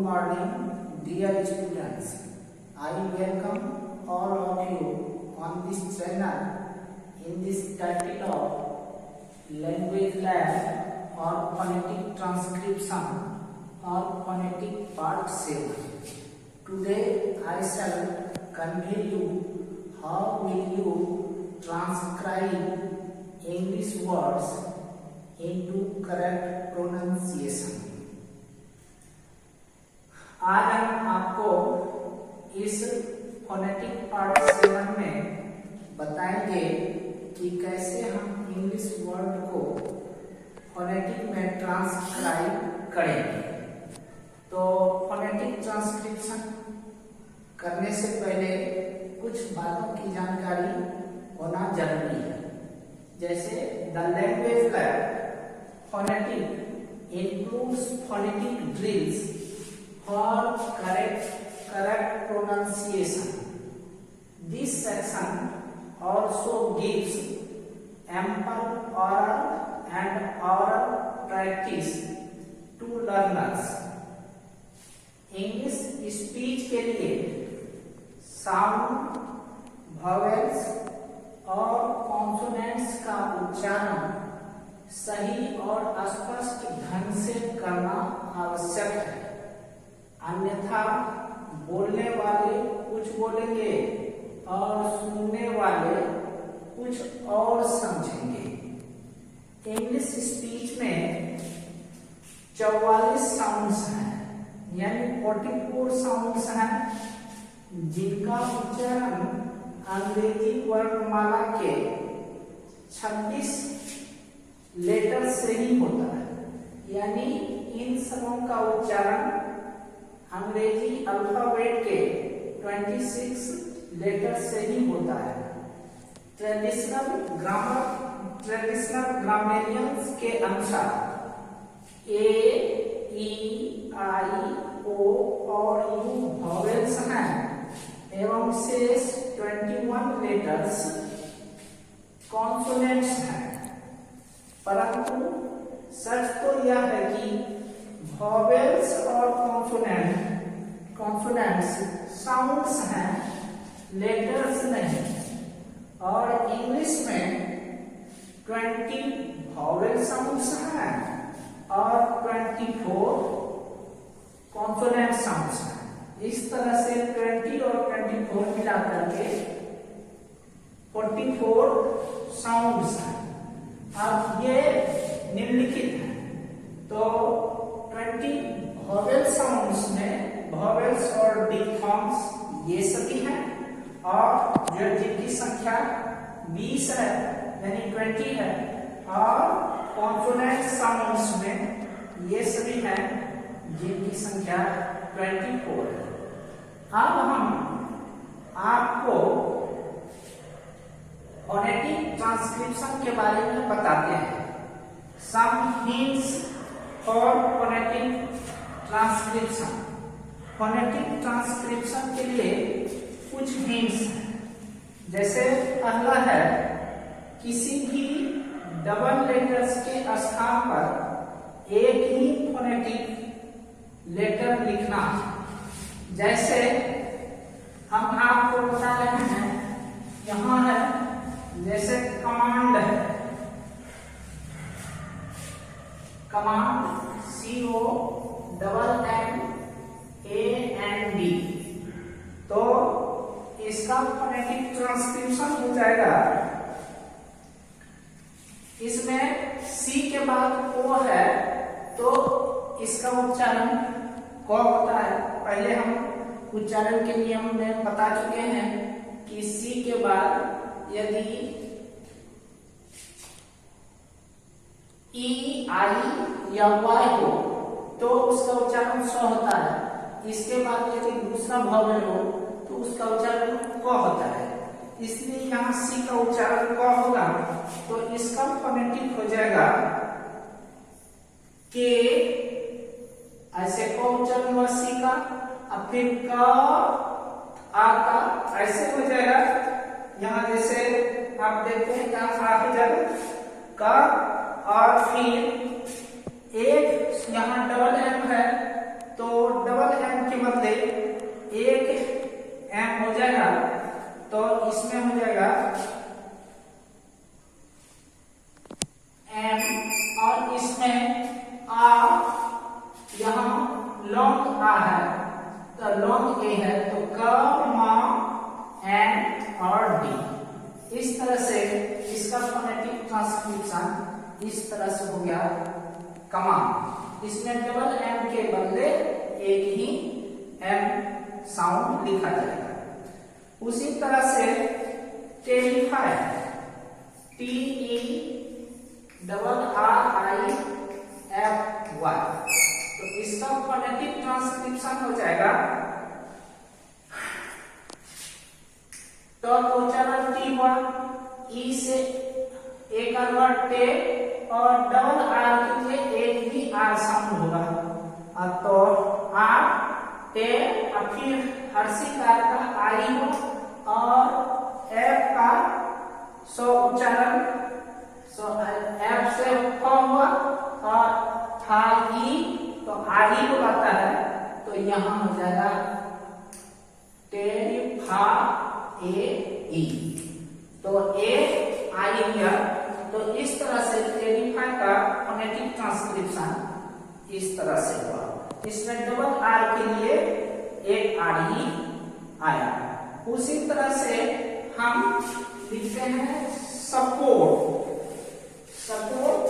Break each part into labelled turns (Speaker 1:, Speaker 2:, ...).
Speaker 1: morning, dear students. I welcome all of you on this channel in this title of Language Lab or Phonetic Transcription or Phonetic Part 7. Today I shall convey you how will you transcribe English words into correct pronunciation. आज हम आपको इस phonetic part 7 में बताएंगे कि कैसे हम English word को फोनेटिक में ट्रांसक्राइब करेंगे। तो फोनेटिक ट्रांसक्रिप्शन करने से पहले कुछ बातों की जानकारी होना जरूरी है। जैसे the language lab phonetic includes phonetic drills for correct pronunciation. This section also gives ample oral and oral practice to learners. English speech के लिए साउंड, वॉवेल्स और कॉन्सोनेंट्स का उच्चारण सही और स्पष्ट ढंग से करना आवश्यक है, अन्यथा बोलने वाले कुछ बोलेंगे और सुनने वाले कुछ और समझेंगे। इंग्लिश स्पीच में 44 साउंड्स हैं, यानी 44 साउंड्स हैं, जिनका उच्चारण अंग्रेजी वर्णमाला के 26 लेटर से ही होता है। यानी इन सबों का उच्चारण अंग्रेजी अल्फाबेट के 26 लेटर से ही होता है। ट्रेडिशनल ग्रामेरियंस के अनुसार ए, ई, आई, ओ और यू वॉवेल्स हैं एवं शेष 21 लेटर्स कॉन्सोनेंट्स हैं। परंतु सच तो यह है कि वॉवेल्स और कॉन्सोनेंट्स साउंड्स हैं, लेटर्स नहीं। और इंग्लिश में 20 वॉवेल साउंड्स हैं और 24 कॉन्सोनेंट साउंड्स हैं। इस तरह से 20 और 24 मिलाकर के 44 साउंड्स हैं। अब ये निम्नलिखित है। तो 20 वॉवेल साउंड्स में वॉवेल्स और डिफथॉन्ग्स ये सभी हैं, और जो जिनकी संख्या 20 है यानी 20 है, और कॉन्सोनेंट साउंड्स में ये सभी हैं जिनकी संख्या 24 है। अब हम आपको फोनेटिक ट्रांसक्रिप्शन के बारे में बताते हैं। Some hints for phonetic transcription. Phonetic transcription के लिए कुछ हिंट्स हैं। जैसे पहला है, किसी भी डबल लेटर्स के स्थान पर एक ही फोनेटिक लेटर लिखना। जैसे हम आपको बता रहे हैं, यहां है जैसे कमांड है, कमांड COMMAND, तो इसका फोनेटिक ट्रांसक्रिप्शन हो जाएगा। इसमें सी के बाद ओ है, तो इसका उच्चारण क होता है। पहले हम उच्चारण के नियम में बता चुके हैं कि सी के बाद यदि ई, आई या वाई हो तो उसका उच्चारण स होता है। इसके बाद यदि दूसरा वॉवेल हो तो उसका उच्चारण क होता है। इसलिए यहाँ सी का उच्चारण क होगा, तो इसका फोनेटिक हो जाएगा के। ऐसे क उच्चारण हुआ सी का, अब फिर क आ का ऐसे हो जाएगा। यहाँ जैसे आप देखते हैं क्या आ हो जाएगा का, और फिर एक यहाँ डबल एम है तो डबल लॉन्ग ए है तो क म एन और डी। इस तरह से इसका फोनेटिक ट्रांसक्रिप्शन इस तरह से हो गया कमान। इसमें डबल एम के बदले एक ही एम साउंड लिखा जाएगा। उसी तरह से टेलीफाई TERRIFY, तो इसका फोनेटिक ट्रांसक्रिप्शन हो जाएगा तो उच्चारण टी हुआ, ई से एक अलवर टे और डबल आर के लिए एक ही आर साउंड होगा। तो आर टे फिर हर्षिकार का आई हो और एफ का सो उच्चारण एफ से फ हुआ और था ई तो आई को आता है तो यहां हो जाएगा टेरिफा ए ई, तो ए आई गया। तो इस तरह से टेरिफाई का फोनेटिक ट्रांसक्रिप्शन इस तरह से हुआ। इसमें डबल आर के लिए एक आर ही आया। उसी तरह से हम लिखते हैं सपोर्ट। सपोर्ट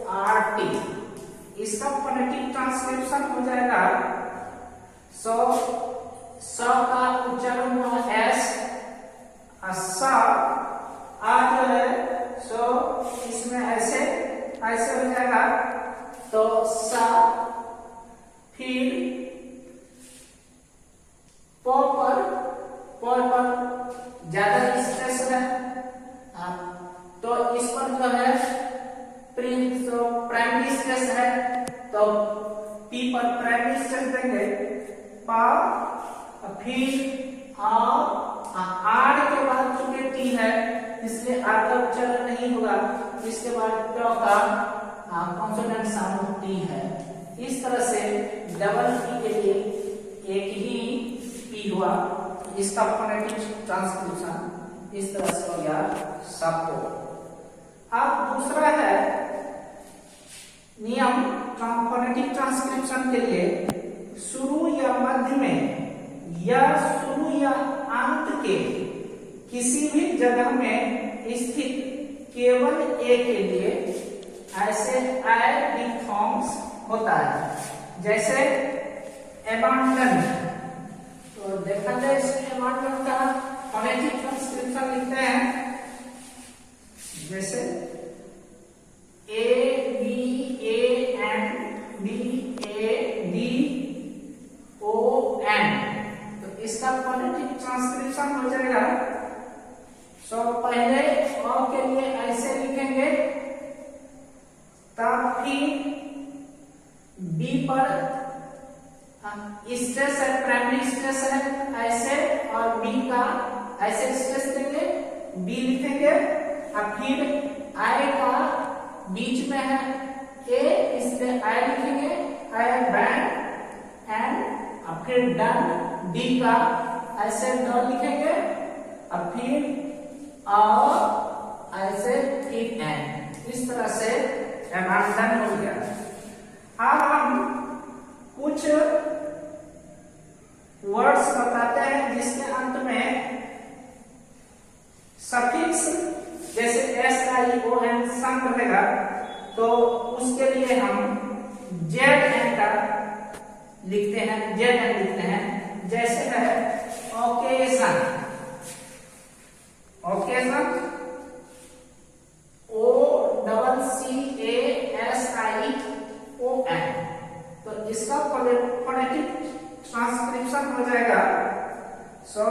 Speaker 1: SUPPORT, इसका फोनेटिक ट्रांसक्रिप्शन हो जाएगा सो स का उच्चारण हुआ एस, स आ जो है सो इसमें ऐसे ऐसे हो जाएगा तो सा, फिर प पर ज्यादा स्ट्रेस है तो इस पर जो है प्राइमरी स्ट्रेस है तो पी पर प्राइमरी स्ट्रेस देंगे पा, फिर आर के बाद चूंकि टी है इसलिए आर का उच्चारण नहीं होगा। इसके बाद ट का कॉन्सोनेंट साउंड टी है। इस तरह से डबल पी के लिए एक ही पी हुआ। इसका फोनेटिक ट्रांसक्रिप्शन इस तरह से हो गया सपोर्ट। अब दूसरा है नियम फोनेटिक ट्रांसक्रिप्शन के लिए शुरू या मध्य में या शुरू या अंत के किसी भी जगह में स्थित केवल ए के लिए ऐसे आई डिफॉर्म्स होता है। जैसे एबंडन, तो देखा जाए इसमें एबंडन का फोनेटिक ट्रांसक्रिप्शन लिखते हैं जैसे A B A N B A D O N, तो इसका फोनेटिक ट्रांसक्रिप्शन हो जाएगा सो पहले अ के लिए ऐसे लिखेंगे तब फिर बी पर स्ट्रेस है, प्राइमरी स्ट्रेस है ऐसे और बी का ऐसे स्ट्रेस देंगे, बी लिखेंगे और फिर आई का बीच में है ए इसलिए आई लिखेंगे आई बैंड एंड फिर डन, डी का ऐसे ड लिखेंगे और फिर और ऐसे फिर एन। इस तरह से एबंडन हो गया। अब हम कुछ वर्ड्स बताते हैं जिसके अंत में सफिक्स जैसे एस आई ओ एन सन रहेगा तो उसके लिए हम जेड एन का लिखते हैं, जेड एन लिखते हैं। जैसे है occasion, occasion O double C A S I O N, तो इसका फोनेटिक ट्रांसक्रिप्शन हो जाएगा सो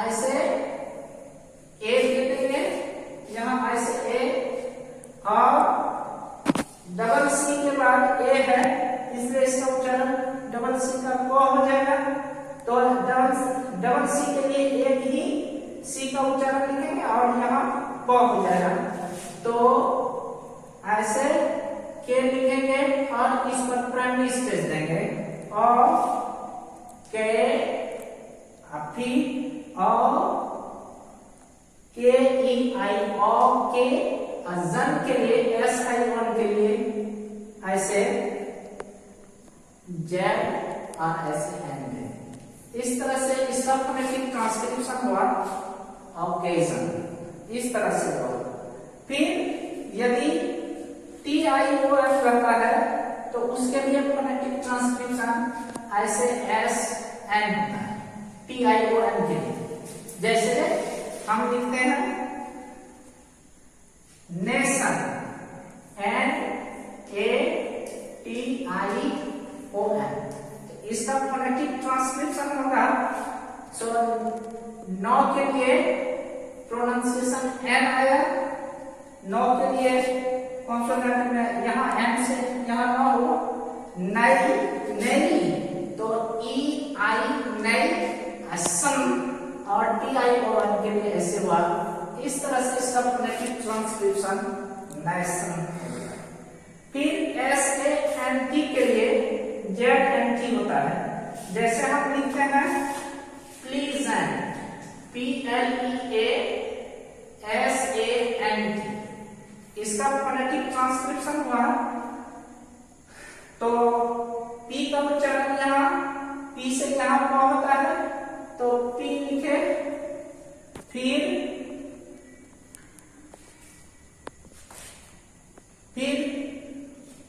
Speaker 1: ऐसे ए लिखेंगे यहाँ ऐसे ए और डबल सी के बाद ए है इसलिए इसका उच्चारण डबल सी का क हो जाएगा। तो डबल सी के लिए एक ही सी का उच्चारण लिखेंगे और यहाँ प हो जाएगा। तो ऐसे के लिखेंगे और इस पर प्राइमरी स्ट्रेस देंगे और के फिर के ई आई ओ के और जन के लिए SI1 के लिए ऐसे Z और ऐसे N है। इस तरह से इसका फोनेटिक ट्रांसक्रिप्शन हुआ ओकेजन, इस तरह से हुआ। फिर यदि TION रहता है तो उसके लिए फोनेटिक ट्रांसक्रिप्शन ऐसे SN होता है TION के लिए। जैसे हम लिखते हैं नेशन, NATION, इसका फोनेटिक ट्रांसक्रिप्शन होगा। सो नो के लिए प्रोनाउंसिएशन N आया, नो के लिए कॉन्सोनेंट में यहाँ N से यहाँ नो हो, नई नई तो EI नई, सन और TION के लिए ऐसे हुआ। इस तरह से इसका फोनेटिक ट्रांसक्रिप्शन नेशन। फिर SANT के लिए ZNT होता है। जैसे हम लिखते हैं प्लीजेंट, PLEASANT, इसका फोनेटिक ट्रांसक्रिप्शन हुआ। तो P का उच्चारण यहाँ P से यहाँ क्या होता है तो P लिखे, फिर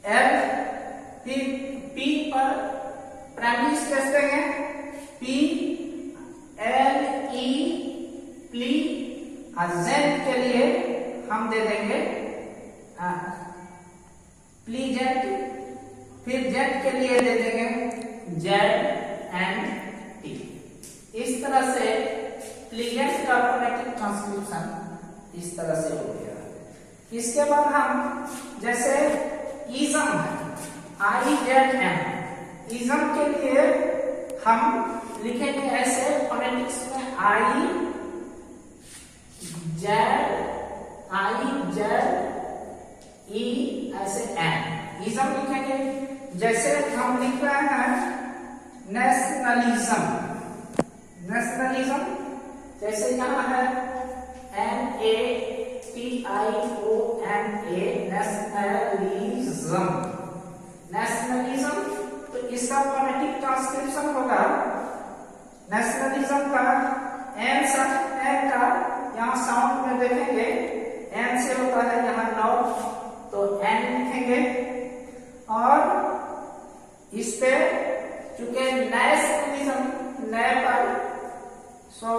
Speaker 1: L, फिर P पर प्राइमरी स्ट्रेस देंगे P L E प्ली, और Z के लिए हम दे देंगे प्लीजेंट, फिर Z के लिए दे देंगे ZNT। इस तरह से प्लीजेंट का फोनेटिक ट्रांसक्रिप्शन इस तरह से हो गया। इसके बाद हम जैसे इज़म है IZM, इज़म के लिए हम लिखेंगे ऐसे फोनेटिक्स में I Z ऐसे N, इज़म लिखेंगे। जैसे हम लिख रहे हैं नेशनलिज्म, नेशनलिज्म जैसे यहाँ है NATIONA, नेशनलिज्म, नेशनलिज्म। तो इसका फोनेटिक ट्रांसक्रिप्शन होगा नेशनलिज्म का N का यहाँ साउंड में देखेंगे N से होता है यहाँ नॉट, तो N लिखेंगे। और इस पे चूंकि नेशनलिज्म नए पर सो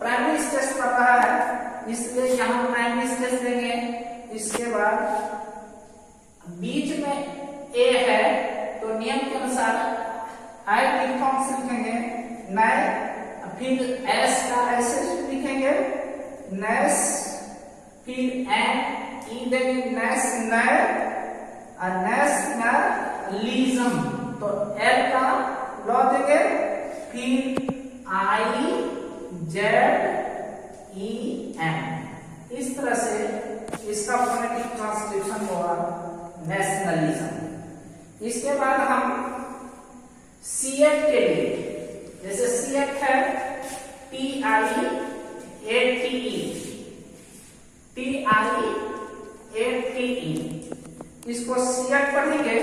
Speaker 1: प्राइमरी स्ट्रेस पड़ रहा है, इसलिए यहाँ प्राइमरी स्ट्रेस देंगे। इसके बाद बीच में A है तो नियम के अनुसार आई डिफॉर्म से लिखेंगे नए, फिर S का ऐसे लिखेंगे नेस, फिर N E देंगे नेस नए, और नेशनलिज्म तो L का लॉ देंगे, फिर IZEM। इस तरह से इसका फोनेटिक ट्रांसक्रिप्शन हुआ नेशनलिज्म। इसके बाद हम CH के लिए, जैसे CH है TIATE, इसको CH पढ़ेंगे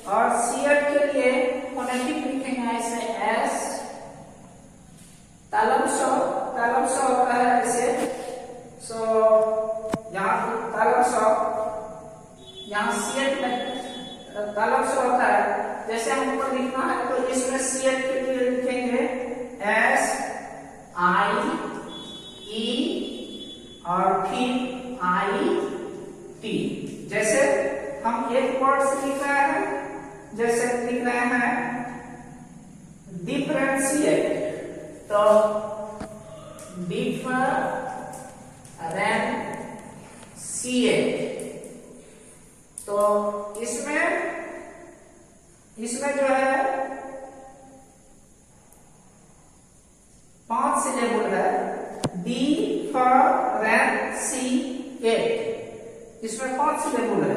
Speaker 1: और CH के लिए फोनेटिक लिखेंगे ऐसे S, तालब स होता है ऐसे। सो यहाँ तालब स, यहाँ CH में तालब स होता है। जैसे हमको लिखना है तो इसमें CH के लिए लिखेंगे SIE और फिर IT। जैसे हम एक वर्ड से लिख रहे हैं, जैसे लिख रहे हैं डिफरेंशिएट, तो डिफरेंशिएट, तो इसमें जो है 5 सिलेबल है डिफरेंशिएट, इसमें 5 सिलेबल है।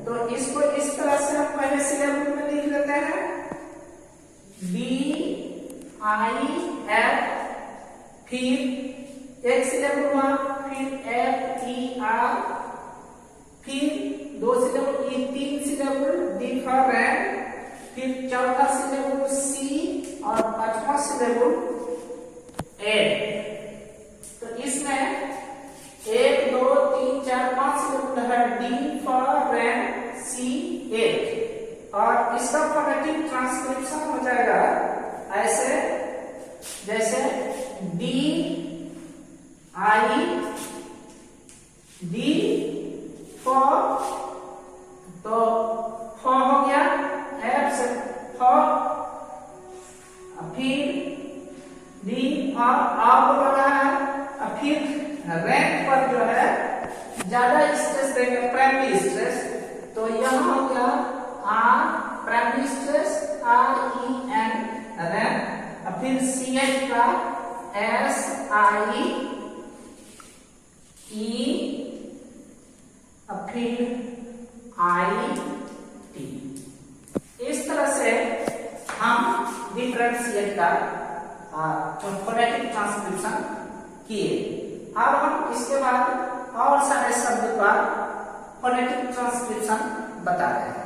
Speaker 1: तो इसको इस तरह से हम पहले सिलेबल में लिख लेते हैं DIF, फिर एक सिलेबल हुआ, फिर FER, फिर 2 syllable E, 3 syllable D for rain, फिर चौथा सिलेबल सी और पांचवा सिलेबल ए। तो इसमें 1 2 3 4 5 सिलेबल है डी फॉर रैन सी 8 और इसका फोनेटिक ट्रांसक्रिप्शन हो जाएगा ऐसे जैसे डी आई डी फॉर, तो फॉ हो गया एफ से फॉ, फिर डी आप बोल रहा है, फिर रैंक पर जो है ज्यादा स्ट्रेस देंगे प्राइमरी स्ट्रेस, तो यहां हो गया R primary stress R E N rank, फिर सी एच का एस आई ई, फिर आई टी। इस तरह से हम डिफरेंशिएट का फोनेटिक ट्रांसक्रिप्शन किए। अब हम इसके बाद और सारे शब्द का फोनेटिक ट्रांसक्रिप्शन बता रहे हैं।